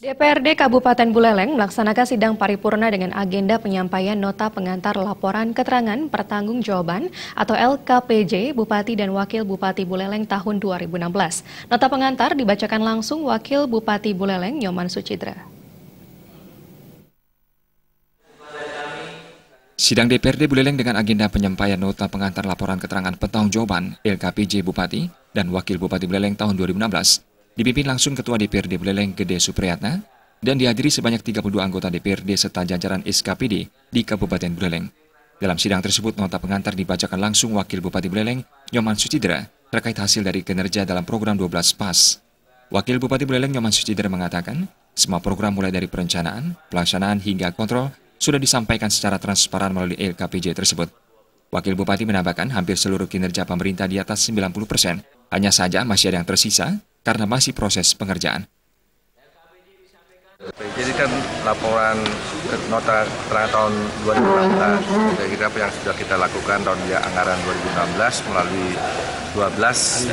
DPRD Kabupaten Buleleng melaksanakan sidang paripurna dengan agenda penyampaian nota pengantar laporan keterangan pertanggungjawaban atau LKPJ Bupati dan Wakil Bupati Buleleng tahun 2016. Nota pengantar dibacakan langsung Wakil Bupati Buleleng Nyoman Sucidra. Sidang DPRD Buleleng dengan agenda penyampaian nota pengantar laporan keterangan pertanggungjawaban LKPJ Bupati dan Wakil Bupati Buleleng tahun 2016 dipimpin langsung Ketua DPRD Buleleng Gede Supriyatna dan dihadiri sebanyak 32 anggota DPRD serta jajaran SKPD di Kabupaten Buleleng. Dalam sidang tersebut, nota pengantar dibacakan langsung Wakil Bupati Buleleng Nyoman Sucidra terkait hasil dari kinerja dalam program 12 PAS. Wakil Bupati Buleleng Nyoman Sucidra mengatakan, semua program mulai dari perencanaan, pelaksanaan hingga kontrol sudah disampaikan secara transparan melalui LKPJ tersebut. Wakil Bupati menambahkan hampir seluruh kinerja pemerintah di atas 90%, hanya saja masih ada yang tersisa karena masih proses pengerjaan. Jadi kan laporan nota keterangan tahun 2016, kira-kira apa yang sudah kita lakukan tahun anggaran 2016 melalui 12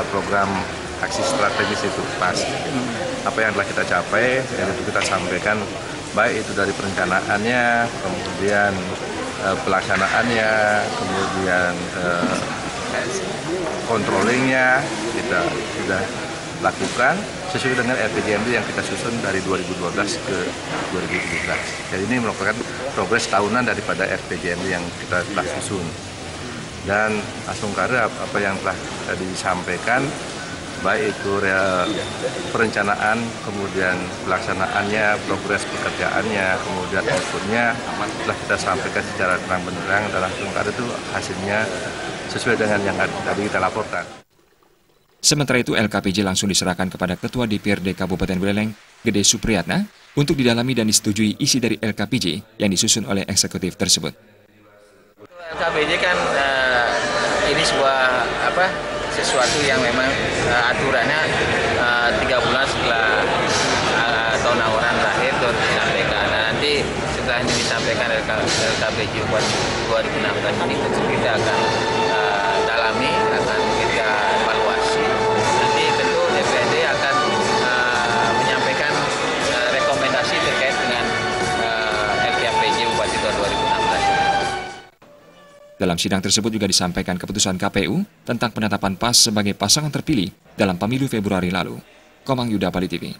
program aksi strategis itu PAS. Apa yang telah kita capai, dan itu kita sampaikan, baik itu dari perencanaannya, kemudian pelaksanaannya, kemudian controllingnya kita sudah lakukan sesuai dengan RPJMD yang kita susun dari 2012 ke 2017. Jadi ini merupakan progres tahunan daripada RPJMD yang kita telah susun. Dan langsung karena apa yang telah disampaikan, baik itu perencanaan, kemudian pelaksanaannya, progres pekerjaannya, kemudian outputnya telah kita sampaikan secara terang benderang, dan langsung karena itu hasilnya sesuai dengan yang tadi kita laporkan. Sementara itu, LKPJ langsung diserahkan kepada Ketua DPRD Kabupaten Buleleng, Gede Supriyatna, untuk didalami dan disetujui isi dari LKPJ yang disusun oleh eksekutif tersebut. LKPJ kan ini sesuatu yang memang aturannya 3 bulan setelah tahun anggaran terakhir itu disampaikan. Nah, nanti setelah ini disampaikan LKPJ buat 2016 ini tentu kita akan dalami, akan kita evaluasi. Nanti tentu DPRD akan menyampaikan rekomendasi terkait dengan LKPJ Bupati tahun 2016. Dalam sidang tersebut juga disampaikan keputusan KPU tentang penetapan PAS sebagai pasangan terpilih dalam pemilu Februari lalu. Komang Yuda, Pali TV.